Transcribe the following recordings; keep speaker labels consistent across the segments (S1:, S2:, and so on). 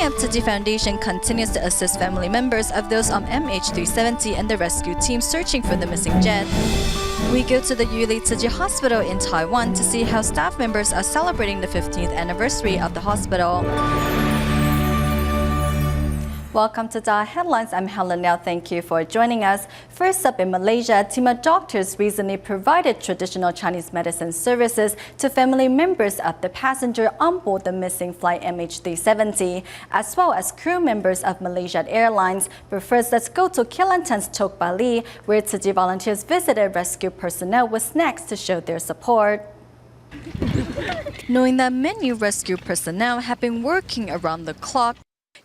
S1: up, Tsuji Foundation continues to assist family members of those on MH370 and the rescue team searching for the missing jet. We go to the Yuli Tsuji Hospital in Taiwan to see how staff members are celebrating the 15th anniversary of the hospital. Welcome to DaAi Headlines. I'm Helen Liao. Thank you for joining us. First up in Malaysia, a team of doctors recently provided traditional Chinese medicine services to family members of the passenger on board the missing flight MH370, as well as crew members of Malaysia Airlines. But first, let's go to Kelantan's Tok Bali, where Tsuji volunteers visited rescue personnel with snacks to show their support. Knowing that many rescue personnel have been working around the clock,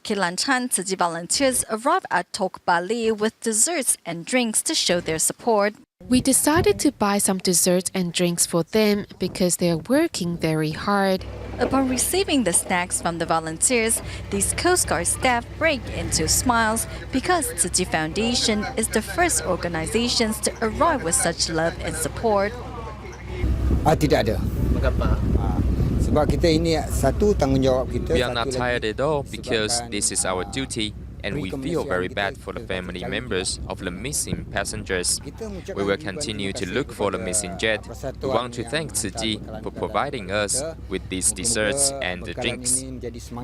S1: Kelantan Tsuji volunteers arrived at Tok Bali with desserts and drinks to show their support.
S2: We decided to buy some desserts and drinks for them because they are working very hard.
S1: Upon receiving the snacks from the volunteers, these Coast Guard staff break into smiles because Tsuji Foundation is the first organization to arrive with such love and support.
S3: Tidak ada. Mengapa? Sebab kita ini satu tanggungjawab kita.
S4: We are not tired at all because this is our duty and we feel very bad for the family members of the missing passengers. We will continue to look for the missing jet. We want to thank Tsuji for providing us with these desserts and the drinks.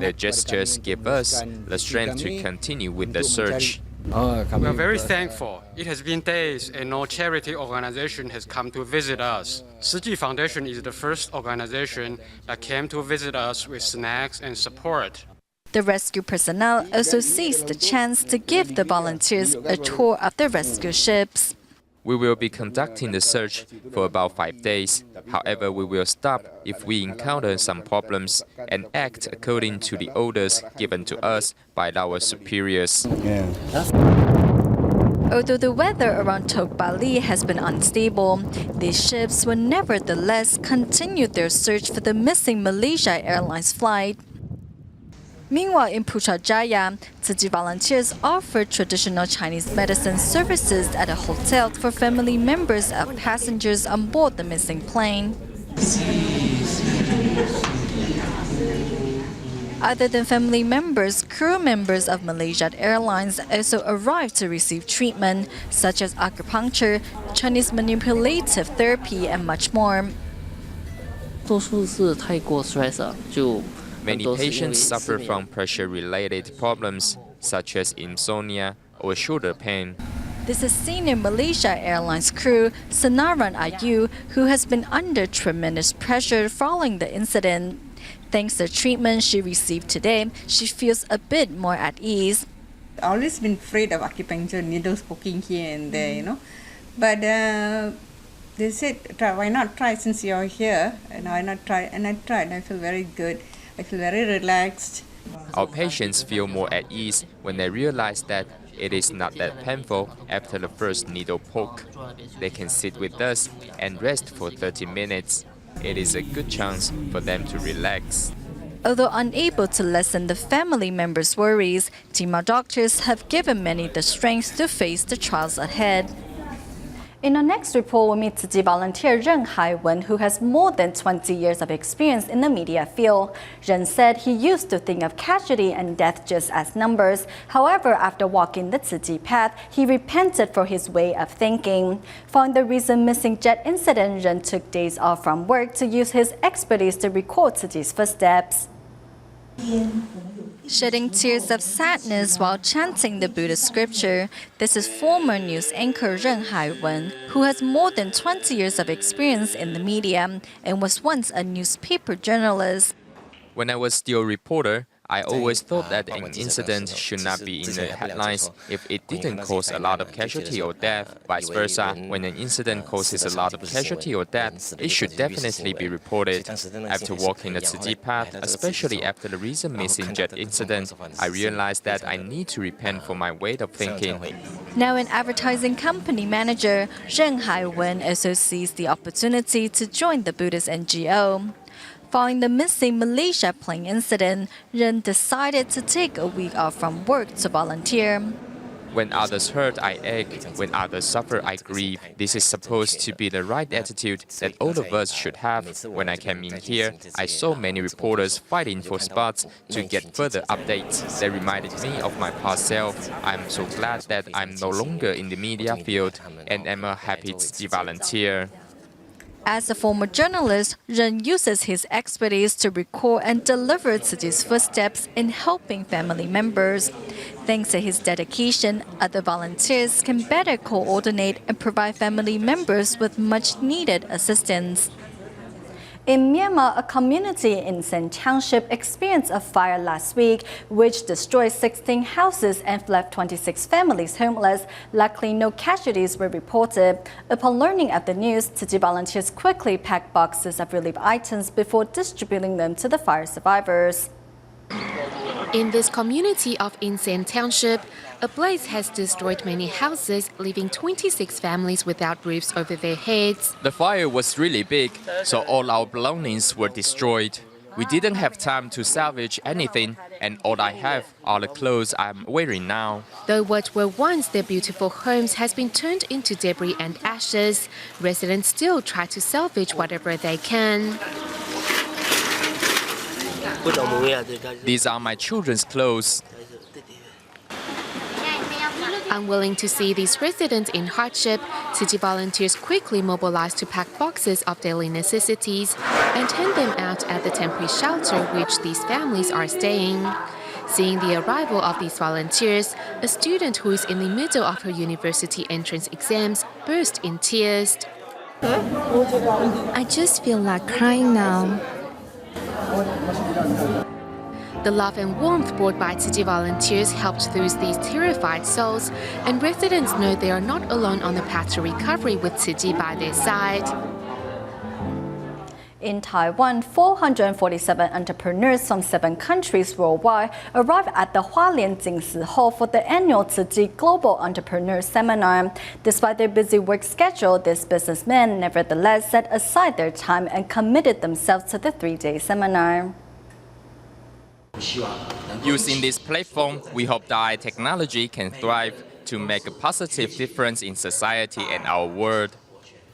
S4: Their gestures give us the strength to continue with the search.
S5: We are very thankful. It has been days and no charity organization has come to visit us. Tsuji Foundation is the first organization that came to visit us with snacks and support.
S1: The rescue personnel also seized the chance to give the volunteers a tour of the rescue ships.
S4: We will be conducting the search for about 5 days. However, we will stop if we encounter some problems and act according to the orders given to us by our superiors.
S1: Although the weather around Tok Bali has been unstable, these ships will nevertheless continue their search for the missing Malaysia Airlines flight. Meanwhile, in Putrajaya, Tsuji volunteers offered traditional Chinese medicine services at a hotel for family members of passengers on board the missing plane. Other than family members, crew members of Malaysia Airlines also arrived to receive treatment, such as acupuncture, Chinese manipulative therapy, and much more.
S4: Many patients suffer from pressure-related problems, such as insomnia or shoulder pain.
S1: This is senior Malaysia Airlines crew Senaran Ayu, who has been under tremendous pressure following the incident. Thanks to the treatment she received today, she feels a bit more at ease.
S6: I've always been afraid of acupuncture, needles poking here and there, you know. But they said, why not try since you're here? And why not try? And I tried. I feel very good. I feel very relaxed.
S4: Our patients feel more at ease when they realize that it is not that painful after the first needle poke. They can sit with us and rest for 30 minutes. It is a good chance for them to relax.
S1: Although unable to lessen the family members' worries, team of doctors have given many the strength to face the trials ahead. In our next report, we meet Tsuji volunteer Ren Haiwen, who has more than 20 years of experience in the media field. Ren said he used to think of casualty and death just as numbers. However, after walking the Tsuji path, he repented for his way of thinking. Following the recent missing jet incident, Ren took days off from work to use his expertise to record Tsuji's footsteps. Shedding tears of sadness while chanting the Buddhist scripture, this is former news anchor Ren Haiwen, who has more than 20 years of experience in the media and was once a newspaper journalist.
S4: When I was still a reporter, I always thought that an incident should not be in the headlines if it didn't cause a lot of casualty or death. Vice versa, when an incident causes a lot of casualty or death, it should definitely be reported. After walking the Tsuji path, especially after the recent missing jet incident, I realized that I need to repent for my way of thinking.
S1: Now an advertising company manager, Ren Haiwen also seized the opportunity to join the Buddhist NGO. Following the missing Malaysia plane incident, Ren decided to take a week off from work to volunteer.
S4: When others hurt, I ache. When others suffer, I grieve. This is supposed to be the right attitude that all of us should have. When I came in here, I saw many reporters fighting for spots to get further updates. They reminded me of my past self. I'm so glad that I'm no longer in the media field and am a happy Tsuji volunteer.
S1: As a former journalist, Ren uses his expertise to record and deliver Tsuji's footsteps in helping family members. Thanks to his dedication, other volunteers can better coordinate and provide family members with much-needed assistance. In Myanmar, a community in Sen Township experienced a fire last week, which destroyed 16 houses and left 26 families homeless. Luckily, no casualties were reported. Upon learning of the news, Tsuji volunteers quickly packed boxes of relief items before distributing them to the fire survivors.
S2: In this community of Insen Township, a blaze has destroyed many houses, leaving 26 families without roofs over their heads.
S4: The fire was really big, so all our belongings were destroyed. We didn't have time to salvage anything, and all I have are the clothes I'm wearing now.
S2: Though what were once their beautiful homes has been turned into debris and ashes, residents still try to salvage whatever they can.
S4: These are my children's clothes.
S2: Unwilling to see these residents in hardship, Tsuji volunteers quickly mobilized to pack boxes of daily necessities and hand them out at the temporary shelter which these families are staying. Seeing the arrival of these volunteers, a student who is in the middle of her university entrance exams burst in tears.
S7: I just feel like crying now.
S2: The love and warmth brought by Tsuji volunteers helped soothe these terrified souls, and residents know they are not alone on the path to recovery with Tsuji by their side.
S1: In Taiwan, 447 entrepreneurs from 7 countries worldwide arrived at the Hualien Jingsi Hall for the annual Tsuji Global Entrepreneur Seminar. Despite their busy work schedule, these businessmen nevertheless set aside their time and committed themselves to the 3-day seminar.
S4: Using this platform, we hope DaAi technology can thrive to make a positive difference in society and our world.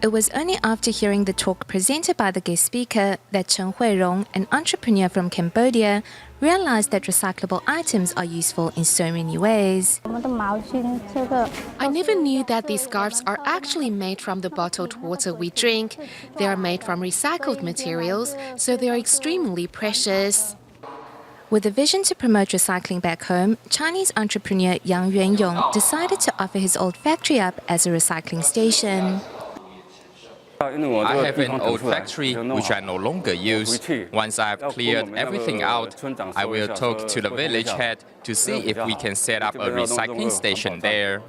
S7: It was only after hearing the talk presented by the guest speaker that Chen Huirong, an entrepreneur from Cambodia, realized that recyclable items are useful in so many ways.
S2: I never knew that these scarves are actually made from the bottled water we drink. They are made from recycled materials, so they are extremely precious.
S7: With a vision to promote recycling back home, Chinese entrepreneur Yang Yuanyong decided to offer his old factory up as a recycling station.
S4: I have an old factory which I no longer use. Once I have cleared everything out, I will talk to the village head to see if we can set up a recycling station there.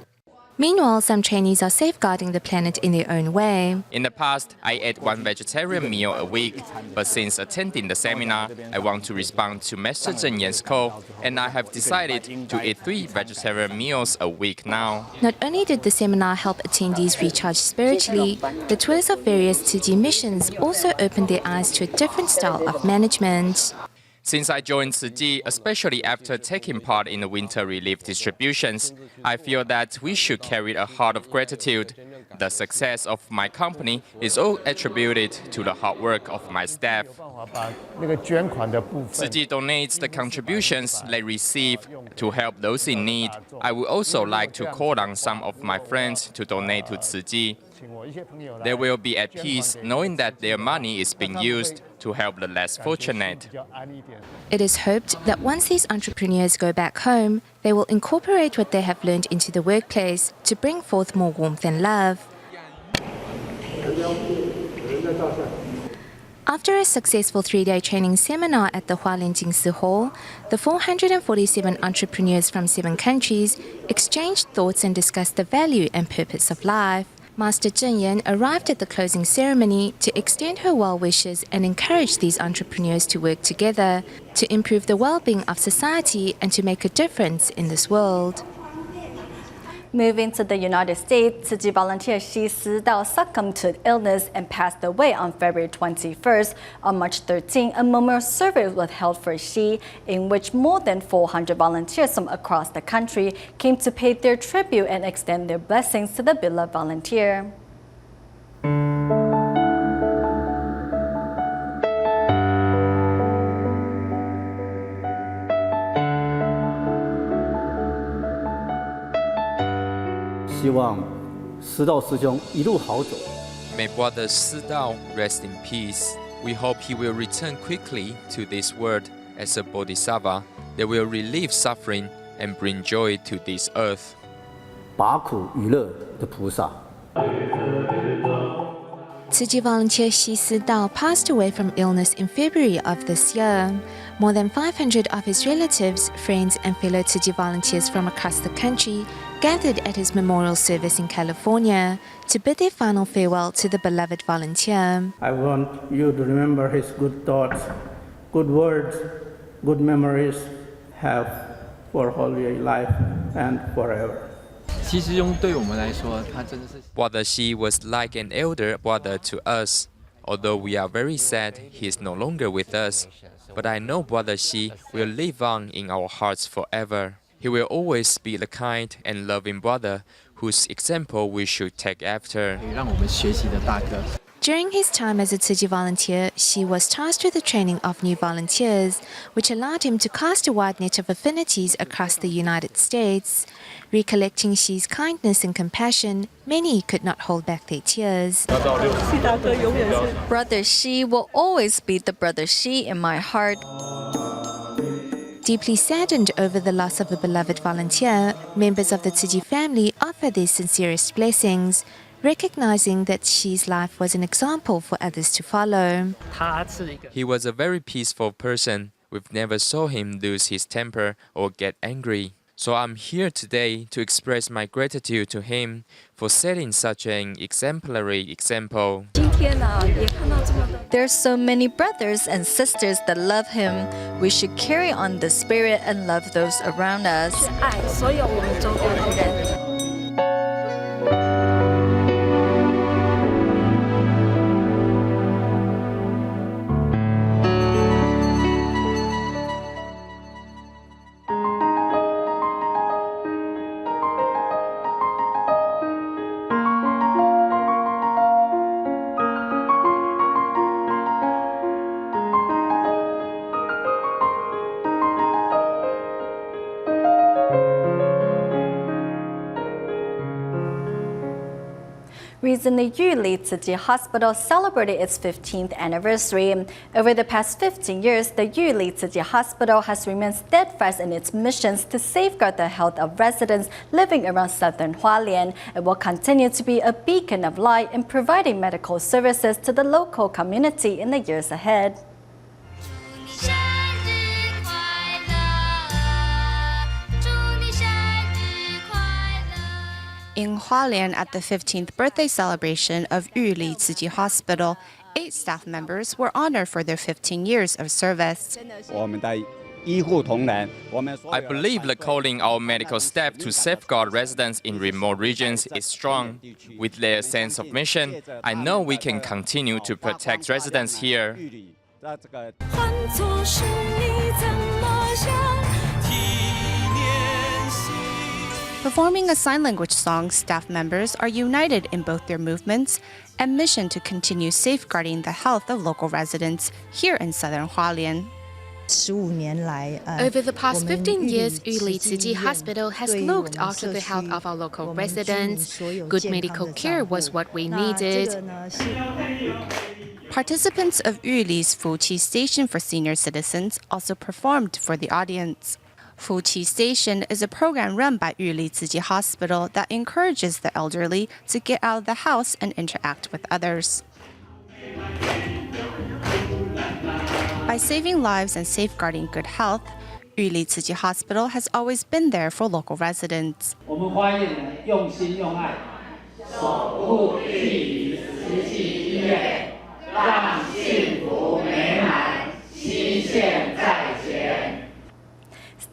S7: Meanwhile, some Chinese are safeguarding the planet in their own way.
S4: In the past, I ate 1 vegetarian meal a week, but since attending the seminar, I want to respond to Master Zheng Yan's call, and I have decided to eat 3 vegetarian meals a week now.
S7: Not only did the seminar help attendees recharge spiritually, the tours of various Tsuji missions also opened their eyes to a different style of management.
S4: Since I joined Tsuji, especially after taking part in the winter relief distributions, I feel that we should carry a heart of gratitude. The success of my company is all attributed to the hard work of my staff. Tsuji donates the contributions they receive to help those in need. I would also like to call on some of my friends to donate to Tsuji. They will be at peace knowing that their money is being used to help the less fortunate.
S7: It is hoped that once these entrepreneurs go back home, they will incorporate what they have learned into the workplace to bring forth more warmth and love. After a successful 3-day training seminar at the Hualien Jingsi Hall, the 447 entrepreneurs from 7 countries exchanged thoughts and discussed the value and purpose of life. Master Zheng Yan arrived at the closing ceremony to extend her well wishes and encourage these entrepreneurs to work together to improve the well-being of society and to make a difference in this world.
S1: Moving to the United States, Tsuji volunteer Shi Si-dao succumbed to illness and passed away on February 21st. On March 13, a memorial service was held for Shi, in which more than 400 volunteers from across the country came to pay their tribute and extend their blessings to the beloved volunteer.
S4: May Brother Si-dao rest in peace. We hope he will return quickly to this world as a bodhisattva that will relieve suffering and bring joy to this earth.
S7: Tsuji volunteer Shi Si-dao passed away from illness in February of this year. More than 500 of his relatives, friends, and fellow Tsuji volunteers from across the country gathered at his memorial service in California to bid their final farewell to the beloved volunteer.
S8: I want you to remember his good thoughts, good words, good memories have for all your life and forever.
S4: Brother Shi was like an elder brother to us. Although we are very sad he is no longer with us, but I know Brother Shi will live on in our hearts forever. He will always be the kind and loving brother whose example we should take after.
S7: During his time as a Tsuji volunteer, Shi was tasked with the training of new volunteers, which allowed him to cast a wide net of affinities across the United States. Recollecting Shi's kindness and compassion, many could not hold back their tears.
S1: Brother Shi will always be the Brother Shi in my heart.
S7: Deeply saddened over the loss of a beloved volunteer, members of the Tsuji family offer their sincerest blessings, recognizing that Shi's life was an example for others to follow.
S4: He was a very peaceful person. We've never saw him lose his temper or get angry. So I'm here today to express my gratitude to him for setting such an exemplary example.
S1: There are so many brothers and sisters that love him. We should carry on the spirit and love those around us. Recently, Yuli Tsuji Hospital celebrated its 15th anniversary. Over the past 15 years, the Yuli Tsuji Hospital has remained steadfast in its missions to safeguard the health of residents living around southern Hualien. It will continue to be a beacon of light in providing medical services to the local community in the years ahead.
S9: In Hualien at the 15th birthday celebration of Yuli Tsuji Hospital, 8 staff members were honored for their 15 years of service.
S4: I believe the calling our medical staff to safeguard residents in remote regions is strong. With their sense of mission, I know we can continue to protect residents here.
S9: Performing a sign language song, staff members are united in both their movements and mission to continue safeguarding the health of local residents here in southern Hualien.
S2: Over the past 15 years, Yuli Tsuji Hospital has looked after the health of our local residents. Good medical care was what we needed.
S9: Participants of Yuli's Fuqi Station for senior citizens also performed for the audience. Fuqi Station is a program run by Yuli Tsuji Hospital that encourages the elderly to get out of the house and interact with others. By saving lives and safeguarding good health, Yuli Tsuji Hospital has always been there for local residents.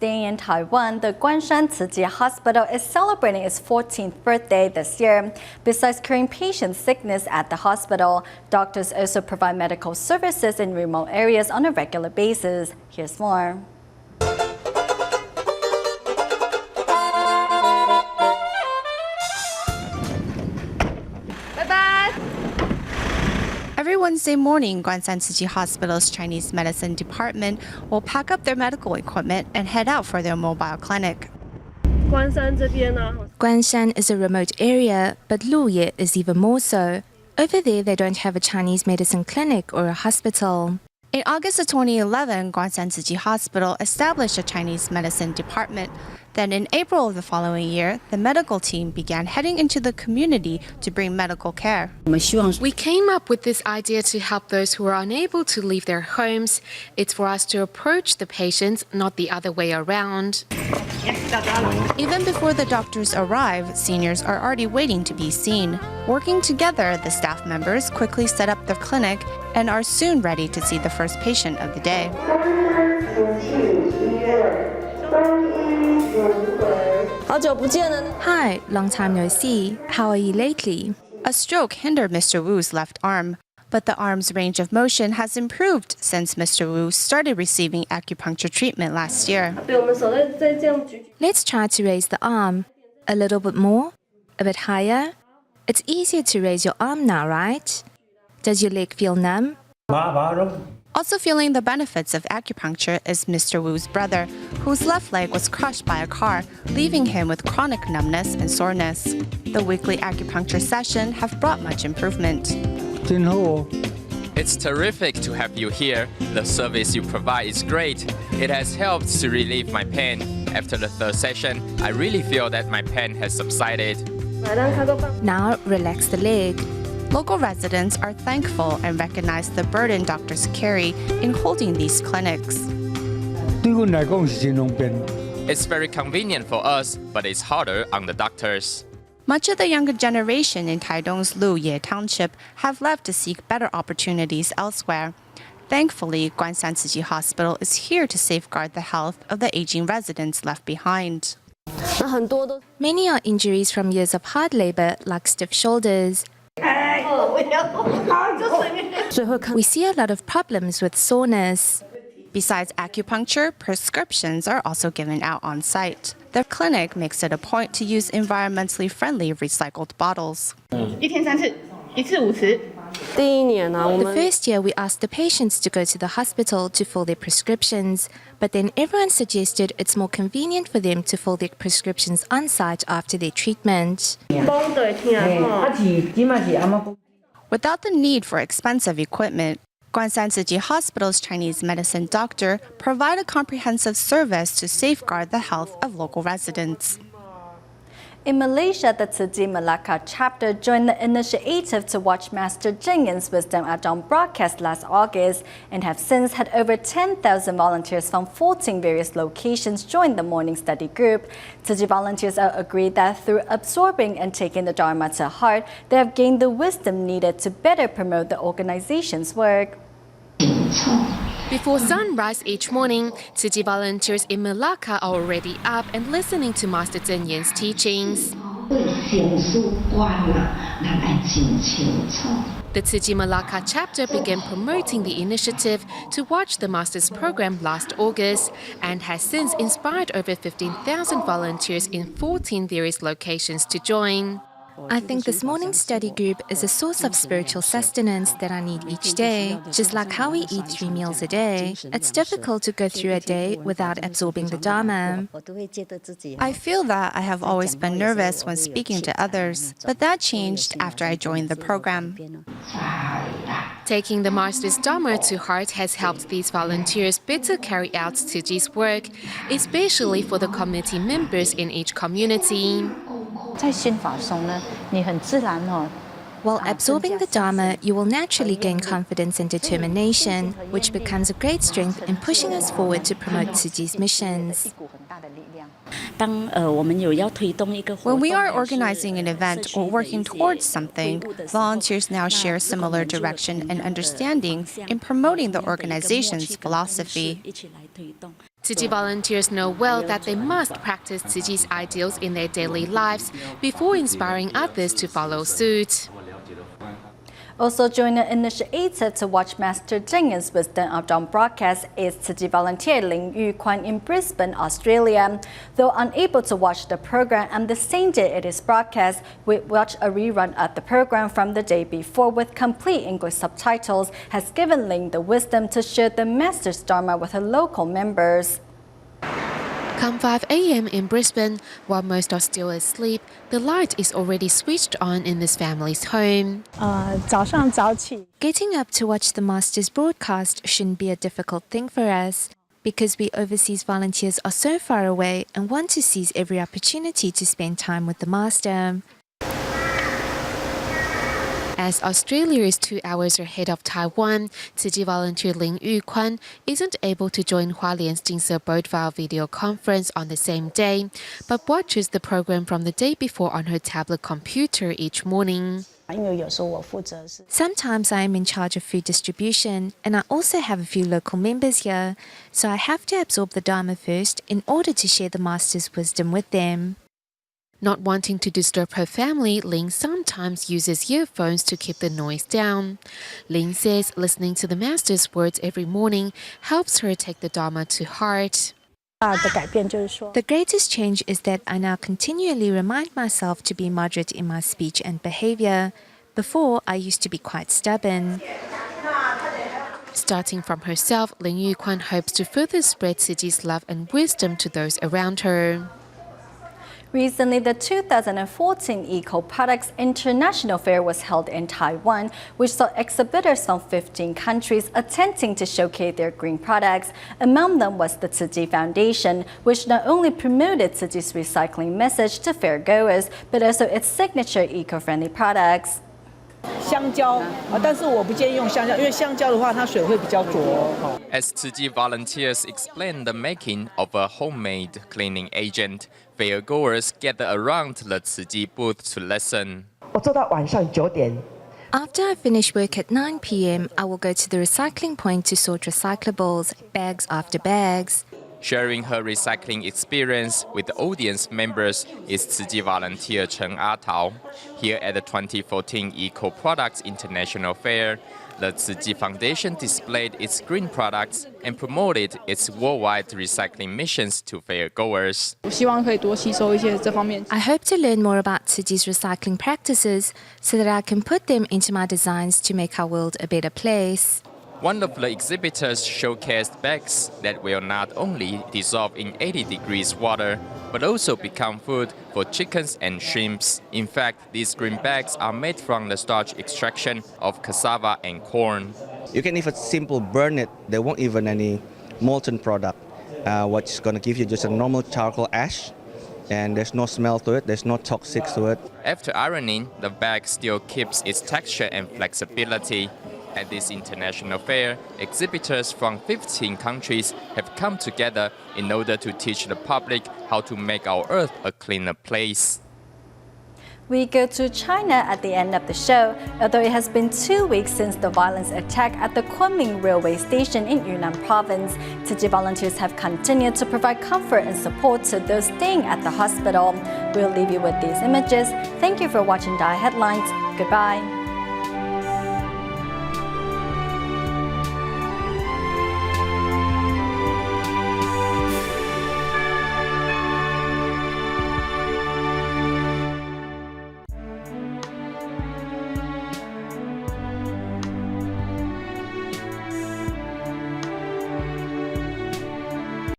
S1: Staying in Taiwan, the Guanshan Tsuji Hospital is celebrating its 14th birthday this year. Besides curing patients' sickness at the hospital, doctors also provide medical services in remote areas on a regular basis. Here's more.
S9: Every Wednesday morning, Guanshan Tsuji Hospital's Chinese medicine department will pack up their medical equipment and head out for their mobile clinic.
S7: Guanshan is a remote area, but Luye is even more so. Over there, they don't have a Chinese medicine clinic or a hospital.
S9: In August of 2011, Guanshan Tsuji Hospital established a Chinese medicine department. Then in April of the following year, the medical team began heading into the community to bring medical care.
S2: We came up with this idea to help those who are unable to leave their homes. It's for us to approach the patients, not the other way around.
S9: Even before the doctors arrive, seniors are already waiting to be seen. Working together, the staff members quickly set up their clinic and are soon ready to see the first patient of the day.
S7: Hi, long time no see. How are you lately?
S9: A stroke hindered Mr. Wu's left arm, but the arm's range of motion has improved since Mr. Wu started receiving acupuncture treatment last year.
S7: Let's try to raise the arm. A little bit more? A bit higher? It's easier to raise your arm now, right? Does your leg feel numb?
S9: Also feeling the benefits of acupuncture is Mr. Wu's brother, whose left leg was crushed by a car, leaving him with chronic numbness and soreness. The weekly acupuncture session have brought much improvement.
S4: It's terrific to have you here. The service you provide is great. It has helped to relieve my pain. After the third session, I really feel that my pain has subsided.
S7: Now relax the leg.
S9: Local residents are thankful and recognize the burden doctors carry in holding these clinics.
S4: It's very convenient for us, but it's harder on the doctors.
S9: Much of the younger generation in Taidong's Luye Township have left to seek better opportunities elsewhere. Thankfully, Guanshan Tsuji Hospital is here to safeguard the health of the aging residents left behind.
S7: Many are injuries from years of hard labor, like stiff shoulders. We see a lot of problems with soreness.
S9: Besides acupuncture, prescriptions are also given out on site. The clinic makes it a point to use environmentally friendly recycled bottles.
S7: The first year, we asked the patients to go to the hospital to fill their prescriptions, but then everyone suggested it's more convenient for them to fill their prescriptions on site after their treatment.
S9: Without the need for expensive equipment, Guanshan Tsuji Hospital's Chinese medicine doctor provide a comprehensive service to safeguard the health of local residents.
S1: In Malaysia, the Tsuji Malacca chapter joined the initiative to watch Master Cheng Yin's Wisdom at Dawn broadcast last August and have since had over 10,000 volunteers from 14 various locations join the morning study group. Tsuji volunteers are agreed that through absorbing and taking the Dharma to heart, they have gained the wisdom needed to better promote the organization's work.
S2: Before sunrise each morning, Tsuji volunteers in Malacca are already up and listening to Master Cheng Yin's teachings. The Tsuji Malacca chapter began promoting the initiative to watch the Master's program last August and has since inspired over 15,000 volunteers in 14 various locations to join.
S7: I think this morning study group is a source of spiritual sustenance that I need each day, just like how we eat 3 meals a day. It's difficult to go through a day without absorbing the Dharma.
S9: I feel that I have always been nervous when speaking to others, but that changed after I joined the program.
S2: Taking the Master's Dharma to heart has helped these volunteers better carry out Tsuji's work, especially for the community members in each community.
S7: While absorbing the Dharma, you will naturally gain confidence and determination, which becomes a great strength in pushing us forward to promote Tsuji's missions.
S9: When we are organizing an event or working towards something, volunteers now share similar direction and understanding in promoting the organization's philosophy.
S2: Tsuji volunteers know well that they must practice Tsuji's ideals in their daily lives before inspiring others to follow suit.
S1: Also joining the initiative to watch Master Zheng's Wisdom of Dawn broadcast is Tsuji volunteer Ling Yu-Kwan in Brisbane, Australia. Though unable to watch the program on the same day it is broadcast, we watch a rerun of the program from the day before with complete English subtitles has given Ling the wisdom to share the Master's Dharma with her local members.
S2: Come 5 a.m. in Brisbane, while most are still asleep, the light is already switched on in this family's home.
S7: Getting up to watch the Master's broadcast shouldn't be a difficult thing for us, because we overseas volunteers are so far away and want to seize every opportunity to spend time with the Master. As Australia is 2 hours ahead of Taiwan, Tsuji volunteer Ling Yu-Kwan isn't able to join Hualien's Jingse boat via video conference on the same day, but watches the program from the day before on her tablet computer each morning. Sometimes I am in charge of food distribution, and I also have a few local members here, so I have to absorb the Dharma first in order to share the Master's wisdom with them.
S2: Not wanting to disturb her family, Ling sometimes uses earphones to keep the noise down. Ling says listening to the Master's words every morning helps her take the Dharma to heart.
S7: The greatest change is that I now continually remind myself to be moderate in my speech and behavior. Before, I used to be quite stubborn.
S2: Starting from herself, Ling Yu-Kwan hopes to further spread Tsuji's love and wisdom to those around her.
S1: Recently, the 2014 Eco Products International Fair was held in Taiwan, which saw exhibitors from 15 countries attempting to showcase their green products. Among them was the Tsuji Foundation, which not only promoted Tsuji's recycling message to fairgoers, but also its signature eco-friendly products.
S10: 香蕉但是我不建议用香蕉，因为香蕉的话它水会比较浊。
S4: As Tsuji volunteers explain the making of a homemade cleaning agent, fairgoers gather around the Tsuji booth to listen.
S10: 我做到晚上9点。
S7: After I finish work at 9 p.m., I will go to the recycling point to sort recyclables, bags after bags.
S4: Sharing her recycling experience with the audience members is Tsuji volunteer Chen A-Tao. Here at the 2014 Eco Products International Fair, the Tsuji Foundation displayed its green products and promoted its worldwide recycling missions to fairgoers.
S7: I hope to learn more about Tsuji's recycling practices so that I can put them into my designs to make our world a better place.
S4: One of the exhibitors showcased bags that will not only dissolve in 80 degrees water, but also become food for chickens and shrimps. In fact, these green bags are made from the starch extraction of cassava and corn.
S11: You can even simple burn it. There won't even any molten product. What's going to give you just a normal charcoal ash, and there's no smell to it, there's no toxic to it.
S4: After ironing, the bag still keeps its texture and flexibility. At this international fair, exhibitors from 15 countries have come together in order to teach the public how to make our Earth a cleaner place.
S1: We go to China at the end of the show. Although it has been 2 weeks since the violence attack at the Kunming railway station in Yunnan province, Tsuji volunteers have continued to provide comfort and support to those staying at the hospital. We'll leave you with these images. Thank you for watching DaAi Headlines. Goodbye.